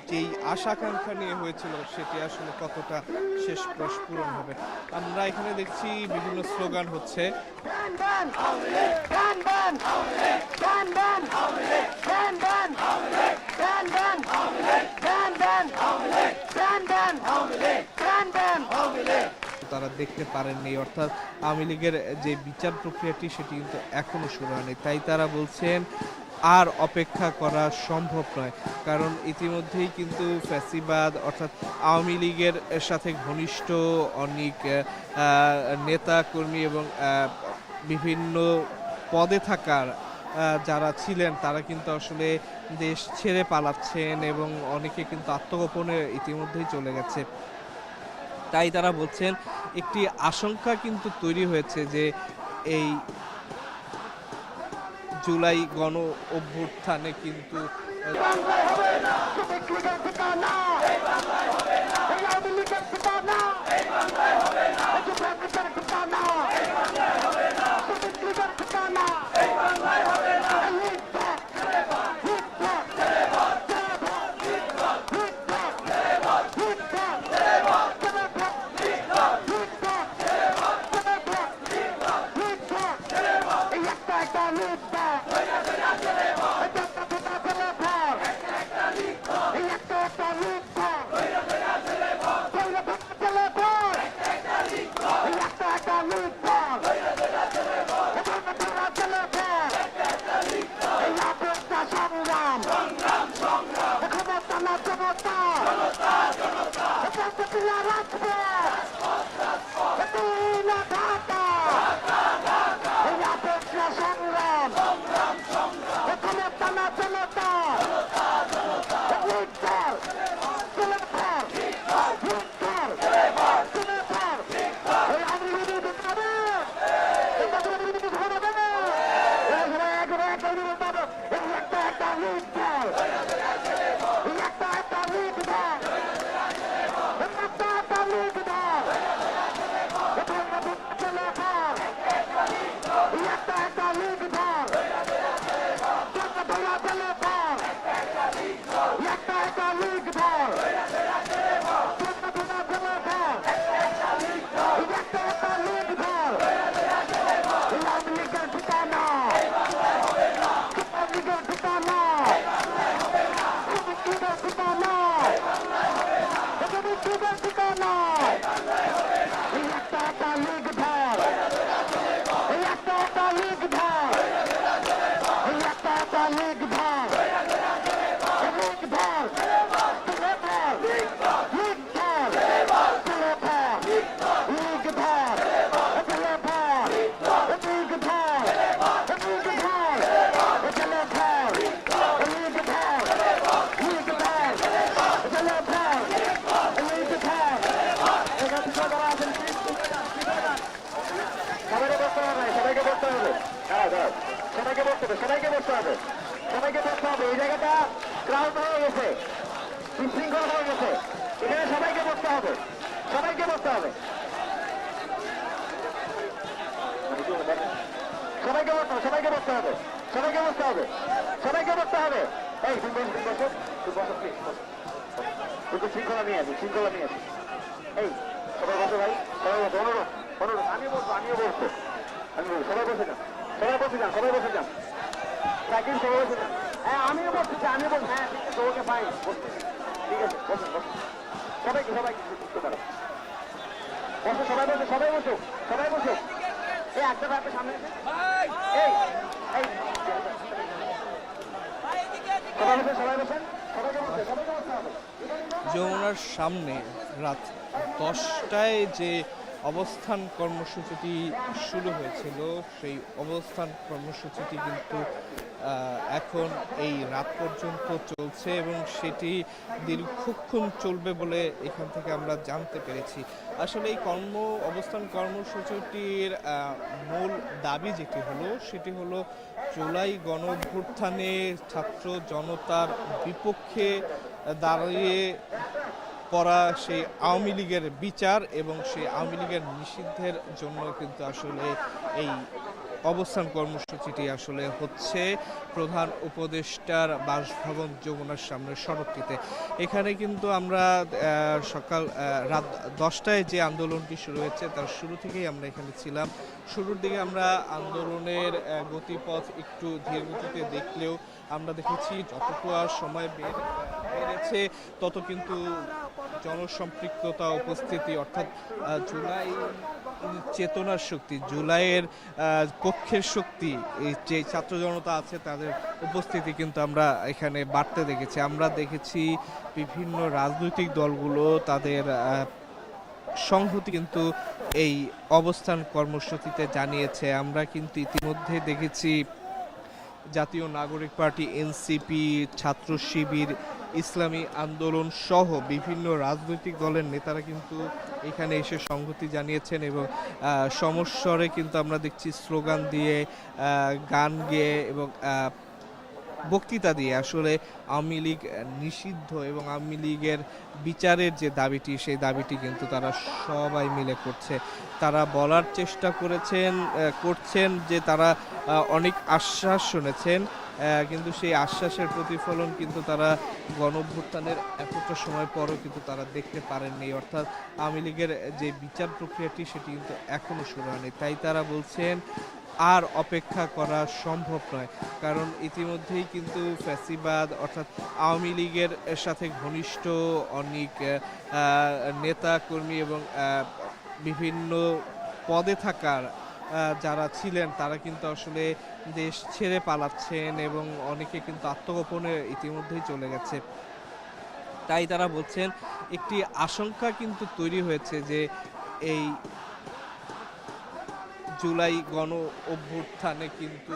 যেই আশা আকাঙ্ক্ষা নিয়ে হয়েছিল সেটি আসলে কতটা শেষ পূরণ হবে। আমরা এখানে দেখছি বিভিন্ন স্লোগান হচ্ছে। তারা দেখতে পারেননি, অর্থাৎ আওয়ামী লীগের যে বিচার প্রক্রিয়াটি সেটি কিন্তু এখনো শুরু হয়নি। তাই তারা বলছেন আর অপেক্ষা করা সম্ভব নয়, কারণ ইতিমধ্যেই কিন্তু ফ্যাসিবাদ অর্থাৎ আওয়ামী লীগের সাথে ঘনিষ্ঠ অনেক নেতা কর্মী এবং বিভিন্ন পদে থাকার যারা ছিলেন তারা কিন্তু আসলে দেশ ছেড়ে পালাচ্ছেন এবং অনেকে কিন্তু আত্মগোপনে ইতিমধ্যেই চলে গেছে। তাই তারা বলছেন একটি আশঙ্কা কিন্তু তৈরি হয়েছে যে এই জুলাই গণ অভ্যুত্থানে কিন্তু যমুনার সামনে রাত 10টায় যে অবস্থান কর্মসূচিটি শুরু হয়েছিল সেই অবস্থান কর্মসূচিটি কিন্তু এখন এই রাত পর্যন্ত চলছে এবং সেটি দীর্ঘক্ষণ চলবে বলে এখান থেকে আমরা জানতে পেরেছি। আসলে এই অবস্থান কর্মসূচিটির মূল দাবি যেটি হলো সেটি হলো জুলাই গণ অভ্যুত্থানে ছাত্র জনতার বিপক্ষে দাঁড়িয়ে পড়া সেই আওয়ামী লীগের বিচার এবং সেই আওয়ামী লীগের নিষিদ্ধের জন্য কিন্তু আসলে এই অবস্থান কর্মসূচিটি আসলে হচ্ছে প্রধান উপদেষ্টার বাসভবন যমুনার সামনের সড়কটিতে। এখানে কিন্তু আমরা সকাল রাত 10টায় যে আন্দোলনটি শুরু হয়েছে তার শুরু থেকেই আমরা এখানে ছিলাম। শুরুর দিকে আমরা আন্দোলনের গতিপথ একটু ধীর গতিতে দেখলেও আমরা দেখেছি যতটুকু আর সময় বেড়েছে তত কিন্তু জনসম্পৃক্ততা উপস্থিতি অর্থাৎ জুলাই চেতনার শক্তি, জুলাইয়ের পক্ষের শক্তি, এই যে ছাত্র জনতা আছে তাদের উপস্থিতি কিন্তু আমরা এখানে বাড়তে দেখেছি। আমরা দেখেছি বিভিন্ন রাজনৈতিক দলগুলো তাদের সংহতি কিন্তু এই অবস্থান কর্মসূচিতে জানিয়েছে। আমরা কিন্তু ইতিমধ্যে দেখেছি জাতীয় নাগরিক পার্টি, এনসিপি, ছাত্র শিবির, ইসলামী আন্দোলন সহ বিভিন্ন রাজনৈতিক দলের নেতারা কিন্তু এখানে এসে সংহতি জানিয়েছেন এবং সমস্বরে কিন্তু আমরা দেখছি স্লোগান দিয়ে, গান গেয়ে এবং বক্তৃতা দিয়ে আসলে আওয়ামী লীগ নিষিদ্ধ এবং আওয়ামী লীগের বিচারের যে দাবিটি সেই দাবিটি কিন্তু তারা সবাই মিলে করছে। তারা বলার চেষ্টা করছেন যে তারা অনেক আশ্বাস শুনেছেন, কিন্তু সেই আশ্বাসের প্রতিফলন কিন্তু তারা গণঅভ্যুত্থানের এতটা সময় পরও কিন্তু তারা দেখতে পারেননি। অর্থাৎ আওয়ামী লীগের যে বিচার প্রক্রিয়াটি সেটি কিন্তু এখনো শুরু হয়নি। তাই তারা বলছেন আর অপেক্ষা করা সম্ভব নয়, কারণ ইতিমধ্যেই কিন্তু ফ্যাসিবাদ অর্থাৎ আওয়ামী লীগের সাথে ঘনিষ্ঠ অনেক নেতা কর্মী এবং বিভিন্ন পদে থাকার যারা ছিলেন তারা কিন্তু আসলে দেশ ছেড়ে পালাচ্ছেন এবং অনেকে কিন্তু আত্মগোপনে ইতিমধ্যেই চলে গেছে। তাই তারা বলছেন একটি আশঙ্কা কিন্তু তৈরি হয়েছে যে এই জুলাই গণ অভ্যুত্থানে কিন্তু